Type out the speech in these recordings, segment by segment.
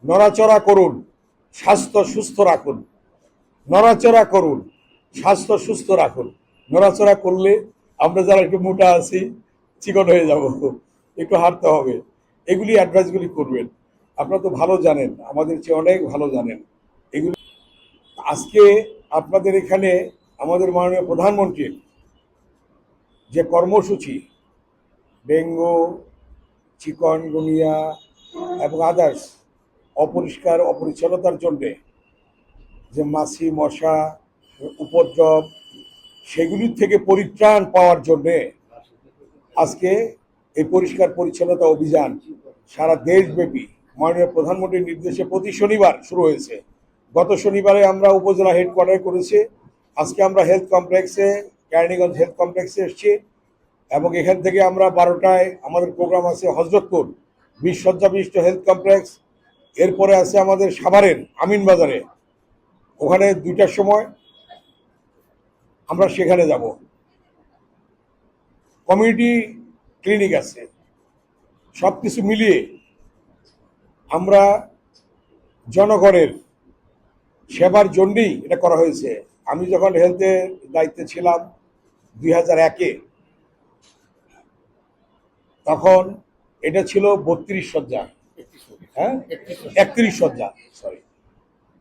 নড়াচড়া করুন, স্বাস্থ্য সুস্থ রাখুন। নড়াচড়া করুন, স্বাস্থ্য সুস্থ রাখুন। নড়াচড়া করলে আমরা যারা একটু মোটা আছি চিকন হয়ে যাব, একটু হাঁটতে হবে। এগুলি অ্যাডভাইসগুলি করবেন। আপনারা তো ভালো জানেন, আমাদের চেয়ে অনেক ভালো জানেন এগুলি। আজকে আপনাদের এখানে আমাদের মাননীয় প্রধানমন্ত্রীর যে কর্মসূচি, ডেঙ্গু, চিকনগুনিয়া এবং আদার্স অপরিষ্কার অপরিচ্ছন্নতার জন্যে যে মাছি মশা উপদ্রব, সেগুলির থেকে পরিত্রাণ পাওয়ার জন্যে আজকে এই পরিষ্কার পরিচ্ছন্নতা অভিযান সারা দেশব্যাপী মাননীয় প্রধানমন্ত্রীর নির্দেশে প্রতি শনিবার শুরু হয়েছে। গত শনিবারে আমরা উপজেলা হেডকোয়ার্টার করেছি। আজকে আমরা হেলথ কমপ্লেক্সে, কেরানীগঞ্জ হেলথ কমপ্লেক্সে এসেছি এবং এখান থেকে আমরা 12টায় আমাদের প্রোগ্রাম আছে হজরতপুর 20 শয্যা বিশিষ্ট হেলথ কমপ্লেক্স। এরপরে আছে আমাদের সাভারের আমিনবাজারে, ওখানে 2টার সময় আমরা সেখানে যাব। কমিউনিটি ক্লিনিক আছে। সব কিছু মিলিয়ে আমরা জনগণের সেবার জন্যই এটা করা হয়েছে। আমি যখন হেলথের দায়িত্বে ছিলাম 2001-এ, তখন এটা ছিল 32 শয্যা, হ্যাঁ 31 শয্যা, সরি।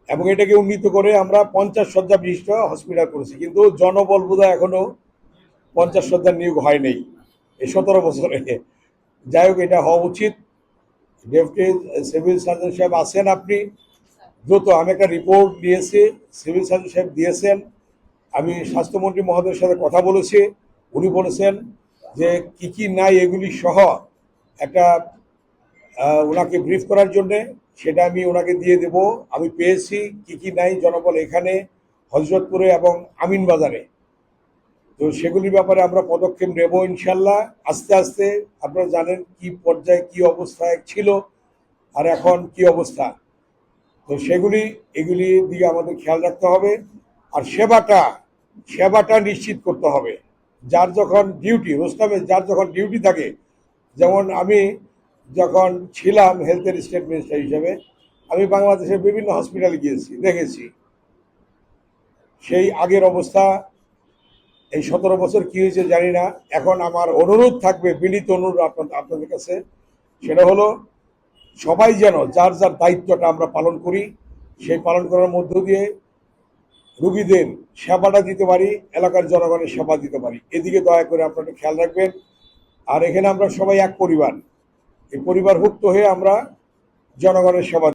এবং এটাকে উন্নীত করে আমরা 50 শয্যা বিশিষ্ট হসপিটাল করেছি, কিন্তু জনবল বোধহয় এখনো 50 শয্যার নিয়োগ হয় নাই এই 17 বছরে। যাই হোক, এটা হওয়া উচিত। ডেপুটি সিভিল সার্জন সাহেব আছেন, আপনি দ্রুত, আমি একটা রিপোর্ট দিয়েছি, সিভিল সার্জন সাহেব দিয়েছেন। আমি স্বাস্থ্যমন্ত্রী মহোদয়ের সাথে কথা বলেছি, উনি বলেছেন যে কি কি নাই এগুলি সহ একটা ওনাকে ব্রিফ করার জন্যে, সেটা আমি ওনাকে দিয়ে দেব। আমি পেয়েছি কি কি নাই জনবল এখানে হজরতপুরে এবং আমিনবাজারে। তো সেগুলির ব্যাপারে আমরা পদক্ষেপ নেব ইনশাল্লাহ আস্তে আস্তে। আপনারা জানেন কি পর্যায়ে কি অবস্থায় ছিল আর এখন কি অবস্থা। তো এগুলি দিকে আমাদের খেয়াল রাখতে হবে। আর সেবাটা নিশ্চিত করতে হবে। যার যখন ডিউটি, রোস্টামে যার যখন ডিউটি থাকে, যেমন আমি যখন ছিলাম হেলথের স্টেট মিনিস্টার হিসেবে, আমি বাংলাদেশের বিভিন্ন হসপিটালে গিয়েছি, দেখেছি সেই আগের অবস্থা। এই 17 বছর কি হয়েছে জানি না। এখন আমার অনুরোধ থাকবে, বিনীত অনুরোধ আপনাদের কাছে, সেটা হলো সবাই যেন যার যার দায়িত্বটা আমরা পালন করি। সেই পালন করার মধ্য দিয়ে রুগীদের সেবাটা দিতে পারি, এলাকার জনগণের সেবা দিতে পারি। এদিকে দয়া করে আপনারা খেয়াল রাখবেন। আর এখানে আমরা সবাই এক পরিবার, এই পরিবারভুক্ত হয়ে আমরা জনগণের সেবা